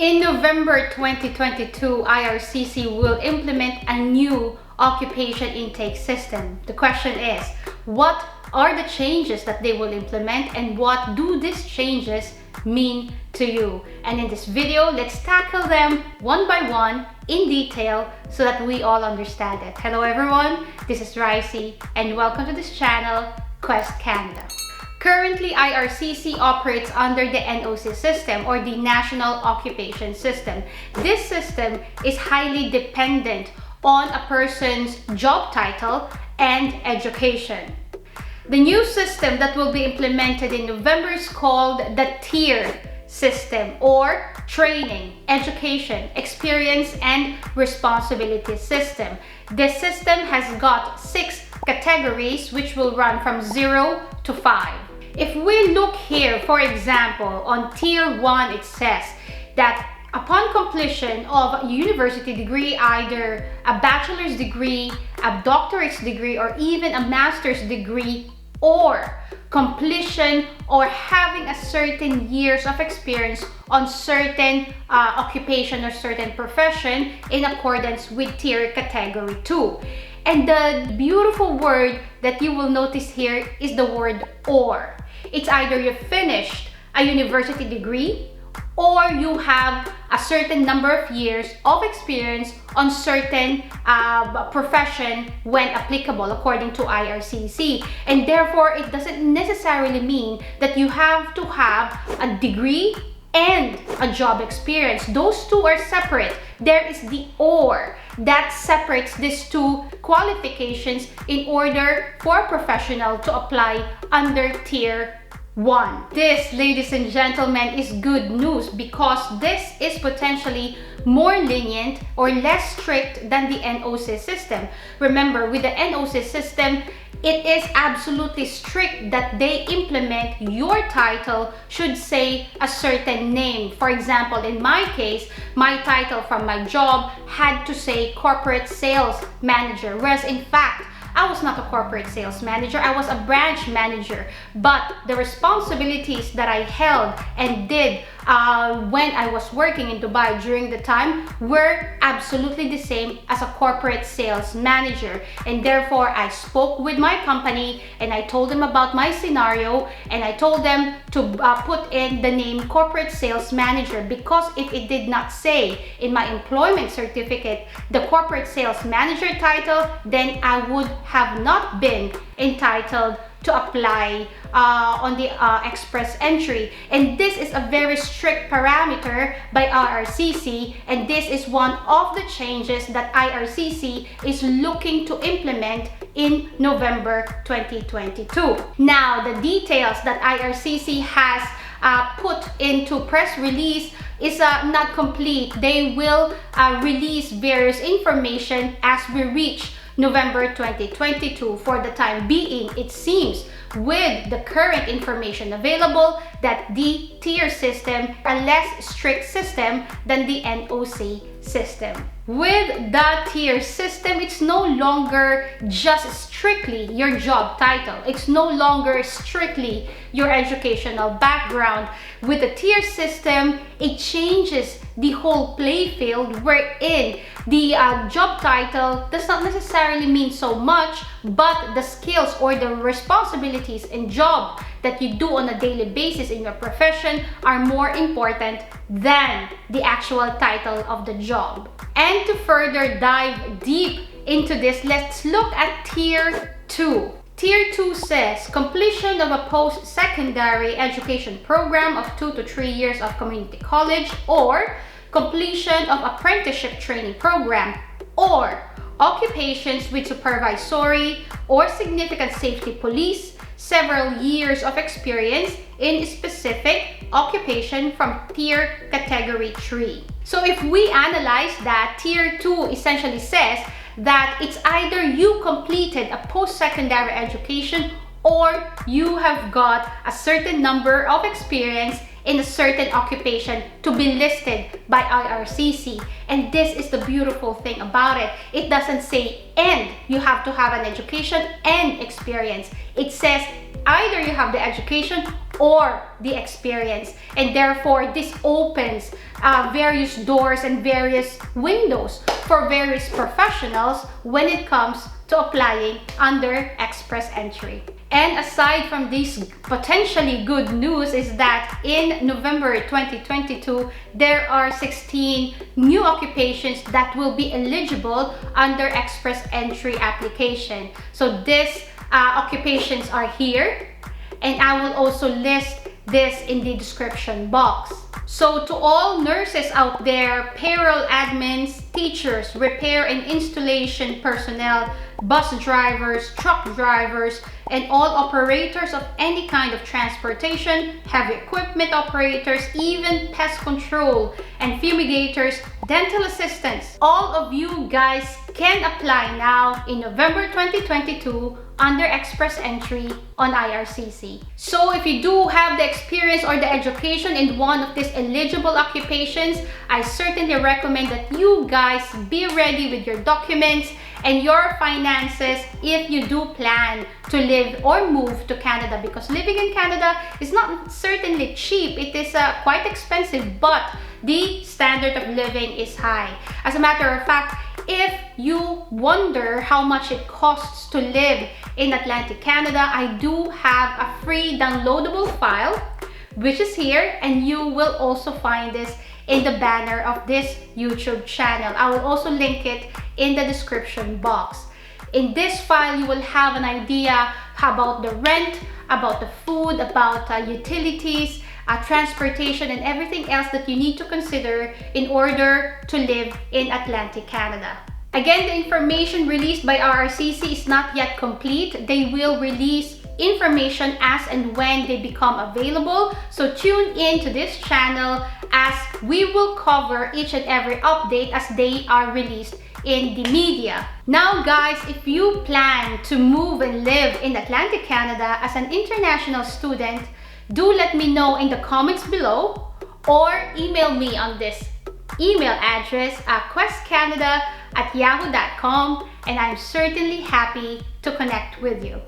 In November 2022, IRCC will implement a new occupation intake system. The question is, what are the changes that they will implement and what do these changes mean to you? And in this video, let's tackle them one by one in detail so that we all understand it. Hello everyone, this is Ricey and welcome to this channel, Quest Canada. Currently, IRCC operates under the NOC system or the National Occupation System. This system is highly dependent on a person's job title and education. The new system that will be implemented in November is called the tier system or training, education, experience, and responsibility system. This system has got 6 categories which will run from 0 to 5. If we look here, for example, on Tier 1, it says that upon completion of a university degree, either a bachelor's degree, a doctorate's degree, or even a master's degree, or completion or having a certain years of experience on certain occupation or certain profession in accordance with tier category 2. And the beautiful word that you will notice here is the word or. It's either you finished a university degree or you have a certain number of years of experience on certain profession when applicable according to IRCC. And therefore, it doesn't necessarily mean that you have to have a degree and a job experience. Those two are separate. There is the or that separates these two qualifications in order for a professional to apply under tier 1. This, ladies and gentlemen, is good news because this is potentially more lenient or less strict than the NOC system. Remember, with the NOC system, it is absolutely strict that they implement your title should say a certain name. For example, in my case, my title from my job had to say corporate sales manager, whereas in fact, I was not a corporate sales manager, I was a branch manager. But the responsibilities that I held and did when I was working in Dubai during the time were absolutely the same as a corporate sales manager. And therefore, I spoke with my company and I told them about my scenario and I told them to put in the name corporate sales manager, because if it did not say in my employment certificate the corporate sales manager title, then I would have not been entitled to apply on the express entry. And this is a very strict parameter by IRCC, and this is one of the changes that IRCC is looking to implement in November 2022. Now, the details that IRCC has put into press release is not complete. They will release various information as we reach November 2022. For the time being, it seems with the current information available that the tier system is a less strict system than the NOC system. With the tier system, it's no longer just strictly your job title. It's no longer strictly your educational background. With the tier system, it changes the whole play field wherein the job title does not necessarily mean so much, but the skills or the responsibilities and job that you do on a daily basis in your profession are more important than the actual title of the job. And to further dive deep into this, let's look at Tier 2. Tier 2 says completion of a post-secondary education program of 2 to 3 years of community college, or completion of apprenticeship training program, or occupations with supervisory or significant safety police, several years of experience in specific occupation from tier category 3. So if we analyze that, tier 2 essentially says that it's either you completed a post-secondary education or you have got a certain number of experience in a certain occupation to be listed by IRCC. And this is the beautiful thing about it. It doesn't say and you have to have an education and experience. It says either you have the education or the experience, and therefore this opens various doors and various windows for various professionals when it comes to applying under express entry. And aside from this potentially good news is that in November 2022, there are 16 new occupations that will be eligible under express entry application. So these occupations are here, and I will also list this in the description box. So to all nurses out there, payroll admins, teachers, repair and installation personnel, bus drivers, truck drivers, and all operators of any kind of transportation, heavy equipment operators, even pest control and fumigators, dental assistants, all of you guys can apply now in November 2022 under express entry on IRCC. So if you do have the experience or the education in one of these eligible occupations, I certainly recommend that you guys be ready with your documents and your finances if you do plan to live or move to Canada, because living in Canada is not certainly cheap. It is quite expensive, but the standard of living is high. As a matter of fact, if you wonder how much it costs to live in Atlantic Canada, I do have a free downloadable file which is here, and you will also find this in the banner of this YouTube channel. I will also link it in the description box. In this file, you will have an idea about the rent, about the food, about utilities, transportation, and everything else that you need to consider in order to live in Atlantic Canada. Again, the information released by IRCC is not yet complete. They will release information as and when they become available. So tune in to this channel as we will cover each and every update as they are released in the media. Now guys, if you plan to move and live in Atlantic Canada as an international student, do let me know in the comments below or email me on this email address at questcanada@yahoo.com, and I'm certainly happy to connect with you.